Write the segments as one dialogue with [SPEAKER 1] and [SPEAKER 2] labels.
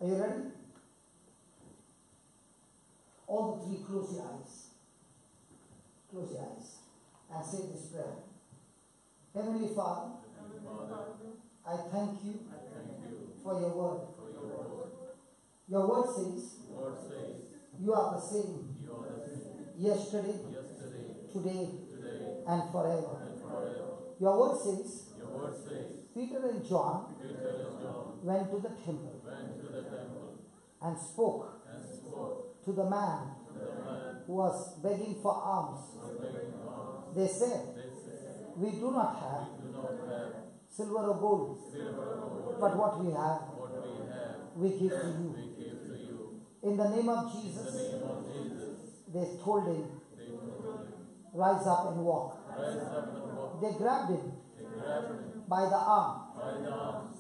[SPEAKER 1] Are you ready? All the three, close your eyes. Close your eyes and say this prayer. Heavenly Father, I thank you for your word. Your word says, you are the same yesterday, today, and forever. Your word says, Peter and John went to the temple and spoke to the man who was begging for alms. They said, we do not have silver or gold, but what we have, we give to you. In the name of Jesus, they told him, rise up and walk. They grabbed him by the arm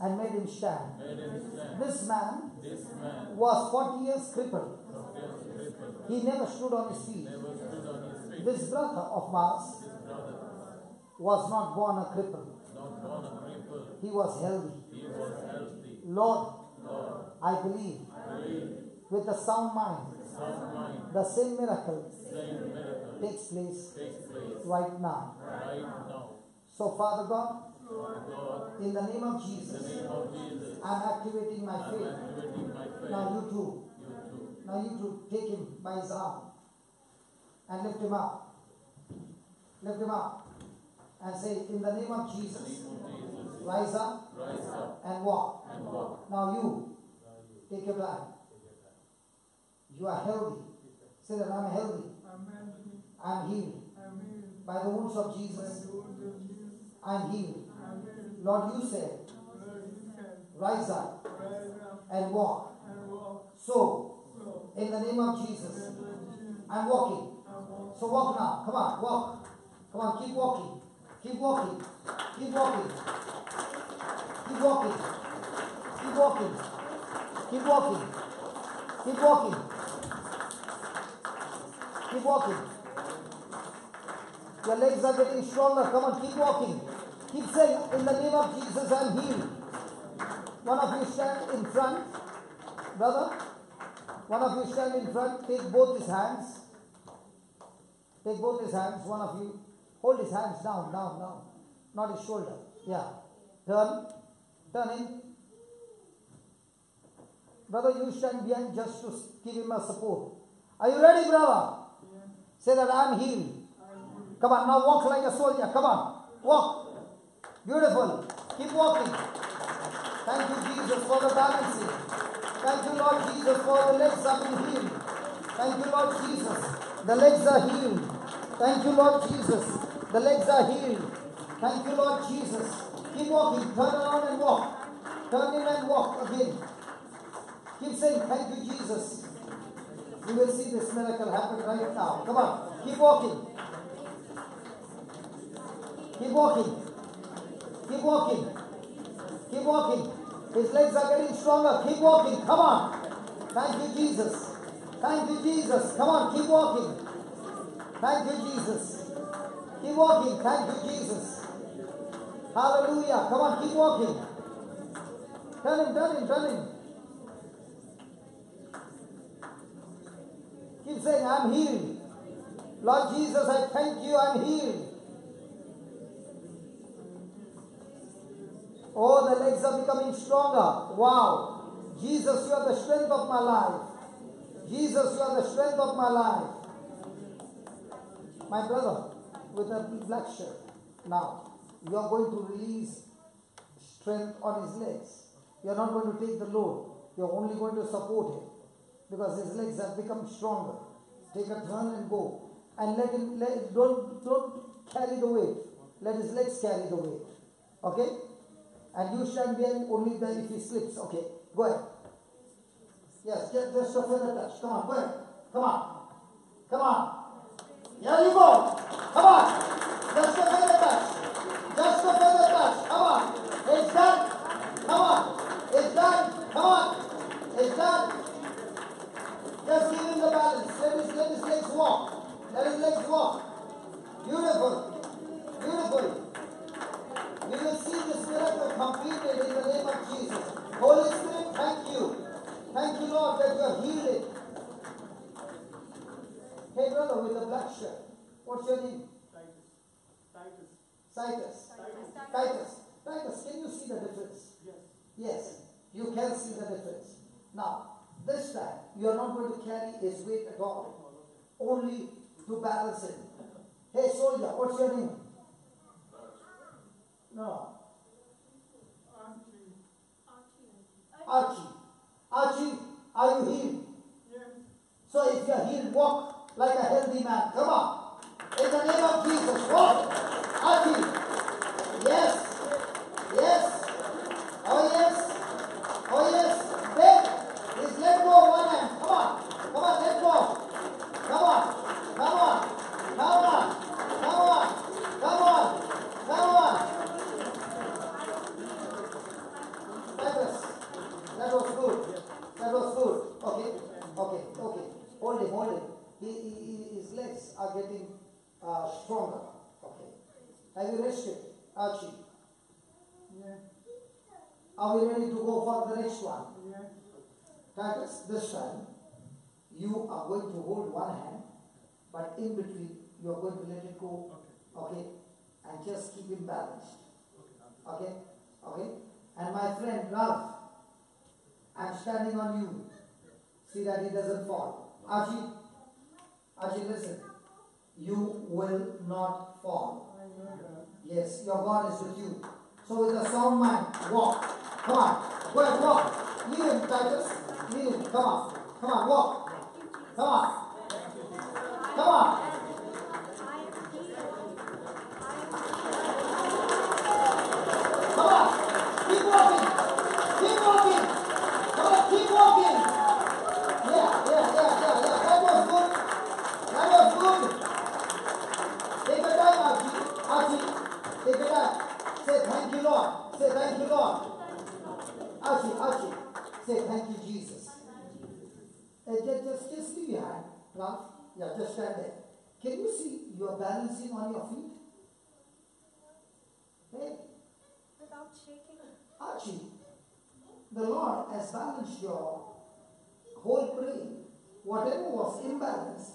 [SPEAKER 1] and made him stand. This man was 40 years crippled. He never stood on his feet. This brother of ours was not born a cripple. He was healthy. Lord, I believe with a sound mind, the same miracle takes place right now. So Father God, in the name of Jesus, I'm activating my faith. Now you too. Now you too, take him by his arm and lift him up. Lift him up and say, in the name of Jesus, rise up and walk. Now you, take your time. You are healthy. Say that I'm healthy. I'm healed. By the wounds of Jesus, I'm healed. Lord, you said, rise up and walk. So, in the name of Jesus, I'm walking. So walk now. Come on, walk. Come on, keep walking. Keep walking. Keep walking. Keep walking. Keep walking. Keep walking. Keep walking. Keep walking. Your legs are getting stronger. Come on, keep walking. Keep saying, in the name of Jesus, I'm healed. One of you stand in front. Brother, one of you stand in front. Take both his hands. Take both his hands. One of you. Hold his hands down. Not his shoulder. Yeah. Turn in. Brother, you stand behind just to give him a support. Are you ready, brother? Yeah. Say that I'm healed. Come on, now walk like a soldier. Come on. Walk. Beautiful. Keep walking. Thank you, Jesus, for the balancing. Thank you, Lord Jesus, for the legs are being healed. Thank you, Lord Jesus. The legs are healed. Thank you, Lord Jesus. The legs are healed. Thank you, Lord Jesus. Keep walking. Turn around and walk. Turn in and walk again. Keep saying, thank you, Jesus. You will see this miracle happen right now. Come on. Keep walking. Keep walking. Keep walking. Keep walking. His legs are getting stronger. Keep walking. Come on. Thank you, Jesus. Thank you, Jesus. Come on. Keep walking. Thank you, Jesus. Keep walking. Thank you, Jesus. Hallelujah. Come on. Keep walking. Turn in. Keep saying, I'm healed. Lord Jesus, I thank you. I'm healed. Oh, the legs are becoming stronger. Wow. Jesus, you are the strength of my life. Jesus, you are the strength of my life. My brother, with a black shirt. Now, you are going to release strength on his legs. You are not going to take the load. You are only going to support him. Because his legs have become stronger. Take a turn and go. And don't carry the weight. Let his legs carry the weight. Okay? And you stand behind only then if he slips. Okay, go ahead. Yes, just a further touch. Come on, go ahead. Come on. Here you go. Come on. Just a further touch. Come on. It's done. Come on. It's done. Come on. It's done. Just give him the balance. Let his legs walk. Beautiful. You will see this miracle completed in the name of Jesus. Holy Spirit, thank you. Hey brother with the black shirt. What's your name? Titus. Titus, can you see the difference? Yes, you can see the difference. Now, this time, you are not going to carry his weight at all. Only to balance it. Hey soldier, what's your name? No. Archie, are you healed? So if you are healed, walk like a healthy man. Come on. In the name of Jesus, walk. Archie. Yes. Oh yes. Ben, please let go of one hand. Come on, let go. Come on. That was good. Okay. Hold him. His legs are getting stronger. Okay. Have you rested, Archie? Yeah. Are we ready to go for the next one? Yeah. Titus, this time, you are going to hold one hand, but in between, you are going to let it go. Okay? And just keep him balanced. Okay? And my friend Ralph, I'm standing on you. See that he doesn't fall. Archie, listen. You will not fall. Yes, your God is with you. So with a sound mind, walk. Come on. Go ahead, walk. Lead him, Titus. Lead him. Come on, walk. Come on. Keep walking. Come on, keep walking. Yeah. That was good. Take your time, Archie. Take your time. Say thank you, Lord. Archie. Say thank you, Jesus. Just leave your hand, Ralph. Yeah, just stand there. Can you see you are balancing on your feet? Hey.
[SPEAKER 2] Without shaking.
[SPEAKER 1] Archie, the Lord has balanced your whole brain. Whatever was imbalanced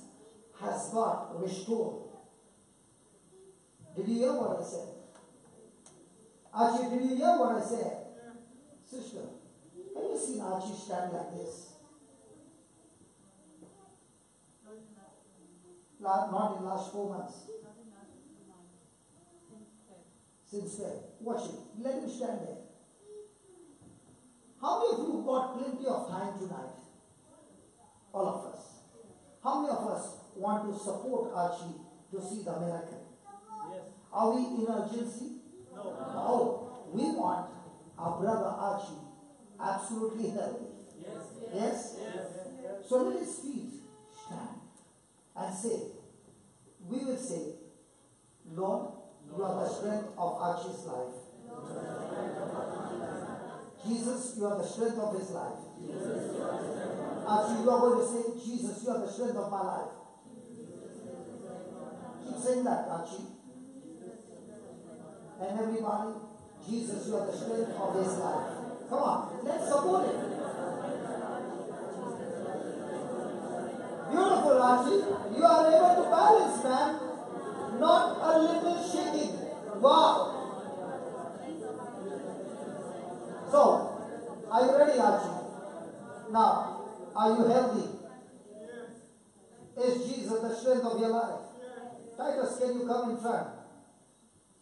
[SPEAKER 1] has got restored. Did you hear what I said? Archie, did you hear what I said? Sister, have you seen Archie stand like this? Not in the last 4 months. Since then. Watch it. Let him stand there. How many of you got plenty of time tonight? All of us. How many of us want to support Archie to see the miracle?
[SPEAKER 3] Yes.
[SPEAKER 1] Are we in urgency? No. We want our brother Archie absolutely healthy. Yes? So let his feet stand and say, we will say, Lord, you are the strength of Archie's life. Jesus, you are the strength of his life. Archie, you are going to say, Jesus, you are the strength of my life. Keep saying that, Archie. And everybody, Jesus, you are the strength of his life. Come on, let's support him. Beautiful, Archie. You are able to balance, man. Not a little shaking. Wow. So, are you ready, Archie? Now, are you healthy? Is Jesus the strength of your life? Titus, can you come in front?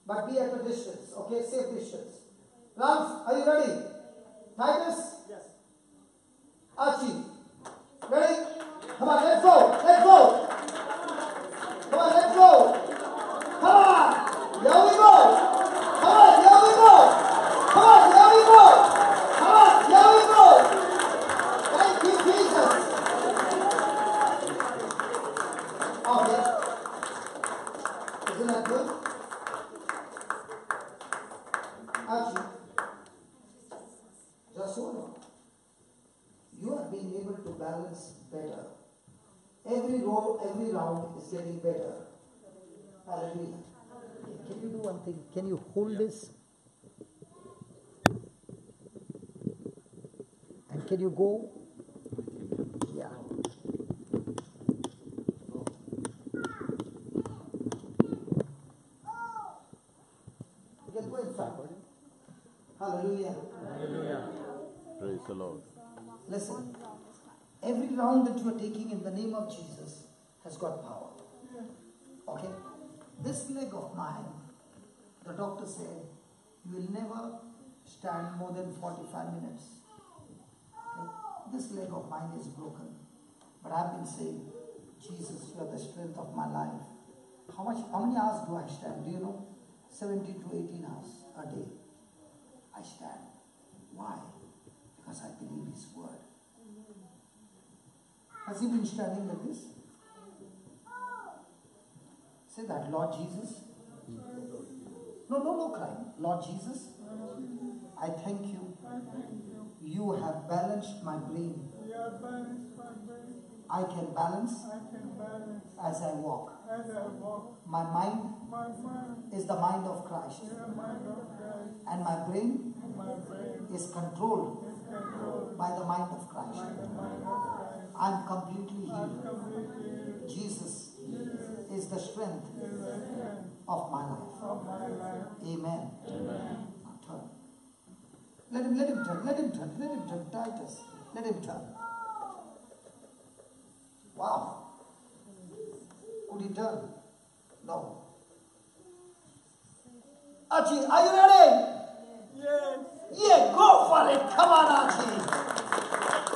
[SPEAKER 1] But be at a distance, okay? Safe distance. Ralph, are you ready? Titus?
[SPEAKER 3] Yes.
[SPEAKER 1] Archie, ready? Come on, let's go. Come on, let's go. Come on, here we go. Come on, here we go. Thank you, Jesus. Okay. Isn't that good? Archie, just hold on. You are being able to balance better. Every round is getting better. Hallelujah. Can you do one thing? Can you hold this? And can you go? Yeah. Hallelujah.
[SPEAKER 3] Hallelujah. Praise the Lord.
[SPEAKER 1] Listen, every round that you are taking in the name of Jesus has got power. Okay? This leg of mine, the doctor said, you will never stand more than 45 minutes. Okay? This leg of mine is broken. But I've been saying, Jesus, you are the strength of my life. How many hours do I stand? Do you know? 17 to 18 hours a day. I stand. Why? Because I believe His word. Has He been standing like this? Say that, Lord Jesus. No crying. Lord Jesus, I thank you. You have balanced my brain. I can balance as I walk. My mind is the mind of Christ. And my brain is controlled by the mind of Christ. I'm completely healed. Jesus is the strength of my life. Amen. Now turn. Let him turn. Titus. Let him turn. Wow. Could he turn? No. Archie, are you ready?
[SPEAKER 4] Yes.
[SPEAKER 1] Yeah, go for it. Come on, Archie.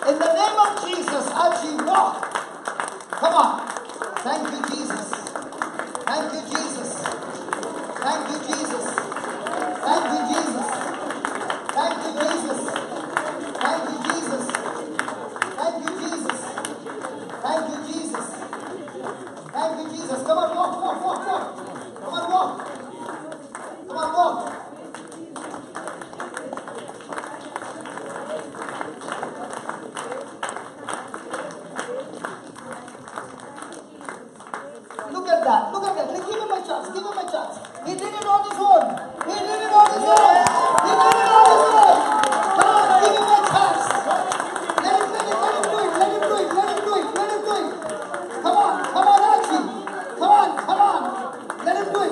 [SPEAKER 1] In the name of Jesus, Archie, walk. Come on. Thank you, Jesus. Thank you, Jesus. Thank you, Jesus. Thank you, Jesus. Thank you, Jesus. Thank you, Jesus. Thank you, Jesus. Thank you, Jesus. Thank you, Jesus. Come on, walk. Come on, walk. Come on, walk. Look at that. Give him a chance. He did it on his own. Come on, give him a chance. Let him do it. Come on, Archie. Come on. Let him do it.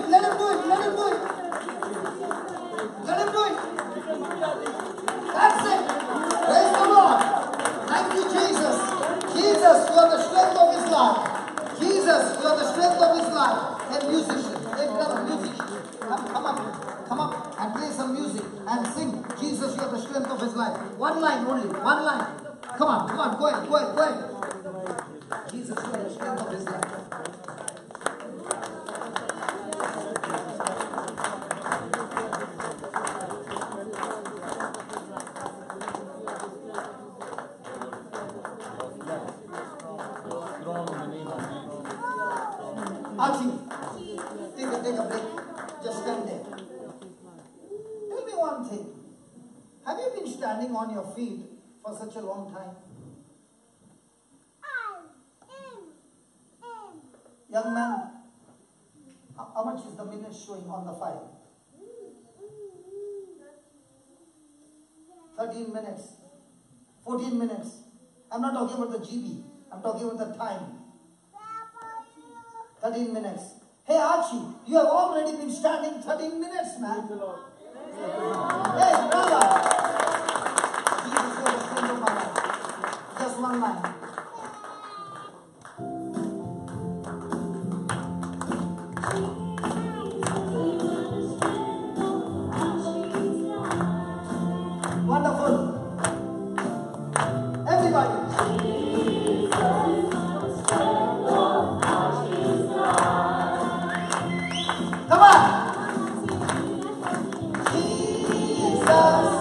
[SPEAKER 1] That's it. Praise the Lord. Thank you, Jesus. Jesus, you are the strength of his life. Jesus, you are the strength of his life. And musician, come up and play some music and sing. Jesus, you are the strength of his life. One line only, one line. Come on, go ahead. Jesus, you are the strength of his life. Archie, take a break. Just stand there. Tell me one thing. Have you been standing on your feet for such a long time? Young man, how much is the minutes showing on the file? 13 minutes. 14 minutes. I'm not talking about the GB. I'm talking about the time. 13 minutes. Hey Archie, you have already been standing 13 minutes, man. Hey, brother. Jesus, you are the strength of my life. Just one line. Wonderful. Everybody. Come on. Jesus.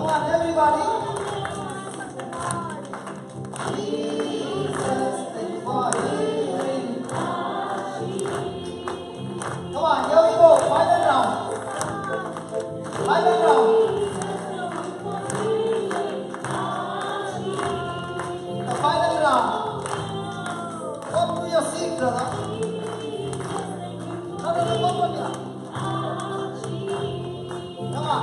[SPEAKER 1] Come on, everybody. Jesus, thank you for healing. Come on, here we go. Final round. Final round. The final round. Come to your seat, brother. No, come on here. Come on.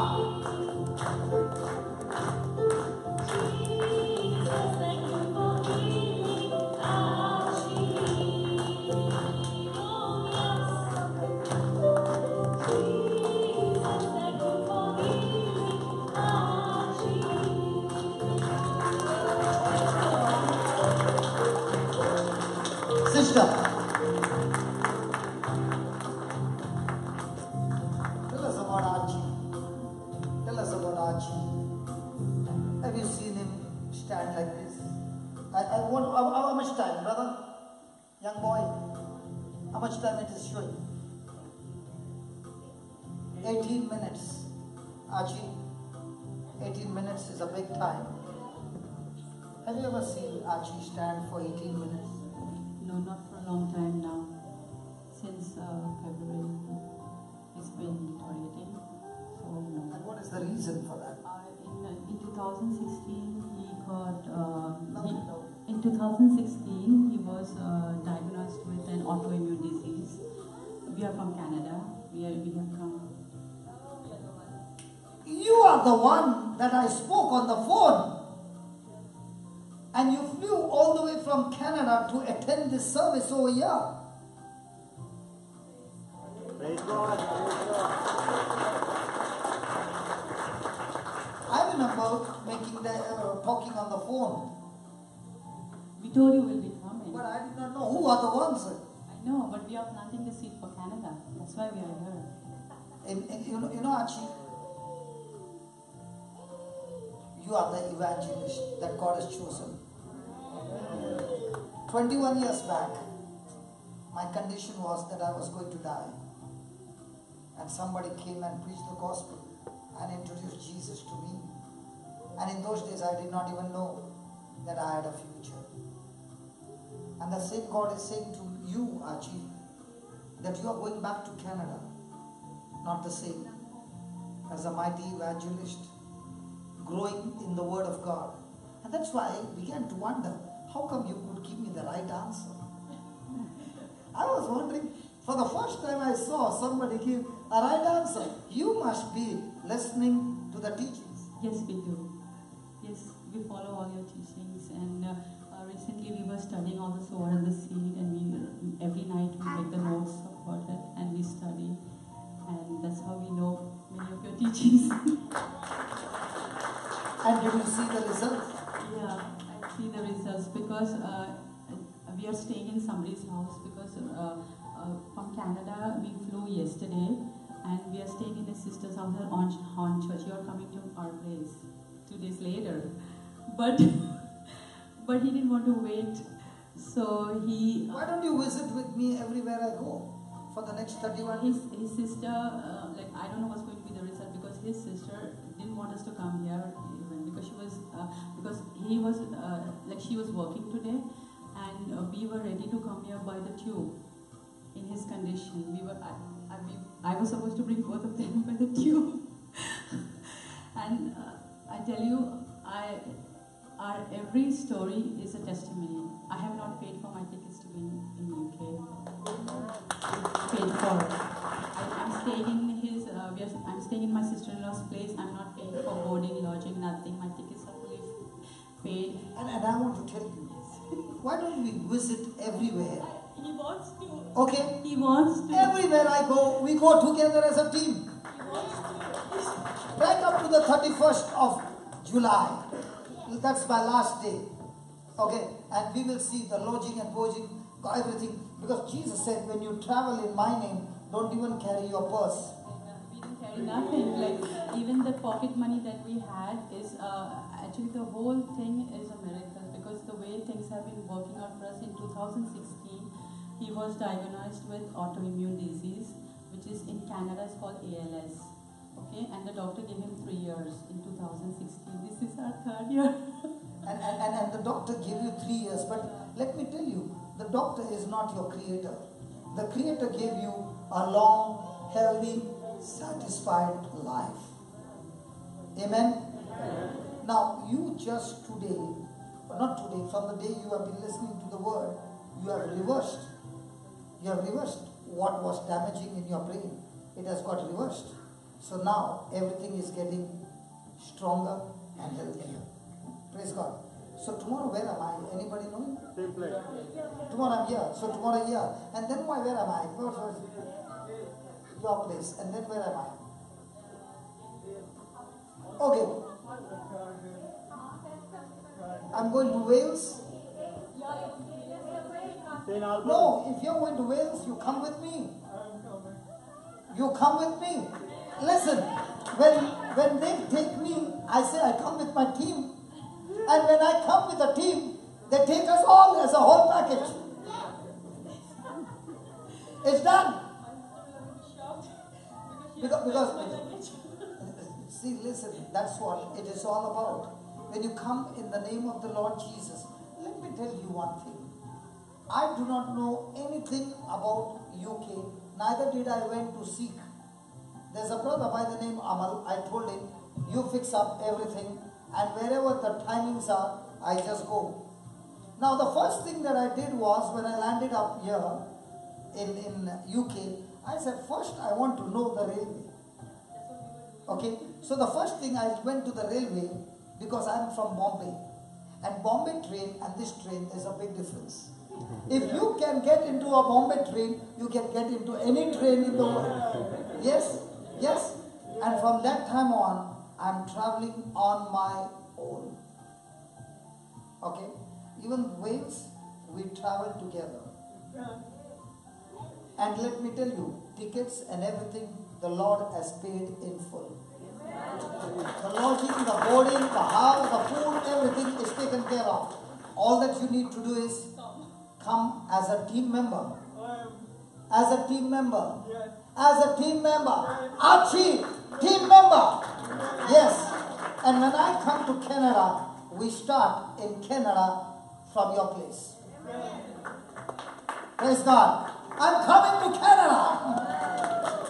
[SPEAKER 1] Sister, tell us about Archie. Tell us about Archie. Have you seen him stand like this? I want, how much time, brother? Young boy, how much time it is showing? 18 minutes. Archie, 18 minutes is a big time. Have you ever seen Archie stand for 18 minutes?
[SPEAKER 4] No, not for a long time now. Since February, he's been deteriorating. So, no.
[SPEAKER 1] And what is the reason for that?
[SPEAKER 4] In 2016, he got.
[SPEAKER 1] No.
[SPEAKER 4] In 2016, he was diagnosed with an autoimmune disease. We are from Canada. We have come.
[SPEAKER 1] You are the one that I spoke on the phone. And you flew all the way from Canada to attend this service over here.
[SPEAKER 3] Praise God.
[SPEAKER 1] I remember talking on the phone,
[SPEAKER 4] We told you we'll be coming.
[SPEAKER 1] but I did not know who are the ones.
[SPEAKER 4] I know, but we are planting the seed for Canada. That's why we are here.
[SPEAKER 1] You know, Archie, you are the evangelist that God has chosen. 21 years back, my condition was that I was going to die. And somebody came and preached the gospel and introduced Jesus to me. And in those days, I did not even know that I had a future. And the same God is saying to you, Archie, that you are going back to Canada, not the same, as a mighty evangelist, growing in the Word of God. And that's why I began to wonder, how come you could give me the right answer? I was wondering, for the first time I saw somebody give a right answer. You must be listening to the teachings.
[SPEAKER 4] Yes, we do. Yes, we follow all your teachings. And recently we were studying all the sword and the seed, and every night we make the notes about it and we study. And that's how we know many of your teachings.
[SPEAKER 1] And you will see the results.
[SPEAKER 4] Yeah, I see the results because we are staying in somebody's house because from Canada we flew yesterday and we are staying in a sister's house on church. You are coming to our place 2 days later, but he didn't want to wait, so he.
[SPEAKER 1] Why don't you visit with me everywhere I go for the next 31 days?
[SPEAKER 4] His sister, I don't know what's going to be the result because his sister didn't want us to come here even because she was she was working today, and we were ready to come here by the tube. In his condition, I was supposed to bring both of them by the tube, and I tell you, our every story is a testimony. I have not paid for my tickets to be in UK. Paid for. I'm staying in his. I'm staying in my sister-in-law's place. I'm not paying for boarding, lodging, nothing. My tickets are fully paid.
[SPEAKER 1] And I want to tell you, why don't we visit everywhere?
[SPEAKER 4] He wants to.
[SPEAKER 1] Okay?
[SPEAKER 4] He wants to.
[SPEAKER 1] Everywhere I go, we go together as a team. Right up to the 31st of July. That's my last day. Okay? And we will see the lodging and boarding, everything. Because Jesus said, when you travel in my name, don't even carry your purse.
[SPEAKER 4] We didn't carry nothing. Like even the pocket money that we had is actually the whole thing is a miracle because the way things have been working out for us in 2016, he was diagnosed with autoimmune disease, which is in Canada is called ALS. Okay, and the doctor gave him 3 years in 2016. This is our 3rd year.
[SPEAKER 1] And the doctor gave you 3 years, but let me tell you, the doctor is not your creator. The creator gave you a long, healthy, satisfied life. Amen? Now, you just today, not today, from the day you have been listening to the word, you have reversed. You have reversed what was damaging in your brain. It has got reversed. So now, everything is getting stronger and healthier. Praise God. So tomorrow, where am I? Anybody know?
[SPEAKER 3] Same place.
[SPEAKER 1] Tomorrow I'm here. So tomorrow here. And then where am I? Your place. And then where am I? Okay. I'm going to Wales. No, if you're going to Wales, you come with me. You come with me. Listen, when they take me, I say I come with my team. And when I come with a team, they take us all as a whole package. It's done. Because see, listen, that's what it is all about. When you come in the name of the Lord Jesus, let me tell you one thing. I do not know anything about UK, neither did I went to seek. There's a brother by the name Amal. I told him, you fix up everything, and wherever the timings are, I just go. Now the first thing that I did was, when I landed up here in UK, I said, first I want to know the railway. Okay, so the first thing I went to the railway, because I'm from Bombay, and Bombay train and this train, there's a big difference. If you can get into a Bombay train, you can get into any train in the world. Yes, yes. And from that time on, I'm traveling on my own. Okay, even Wales, we travel together. And let me tell you, tickets and everything, the Lord has paid in full. The lodging, the boarding, the house, the food, everything is taken care of. All that you need to do is come as a team member. As a team member. As a team member. Archie, team member. Yes. And when I come to Canada, we start in Canada from your place. Praise God. I'm coming to Canada.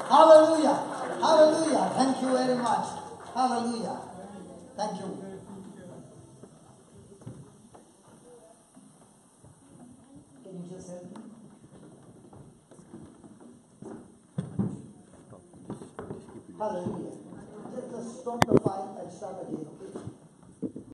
[SPEAKER 1] Hallelujah. Hallelujah. Thank you very much. Hallelujah. Thank you. Can you just help me? Hallelujah. Just stop the file and start again, okay?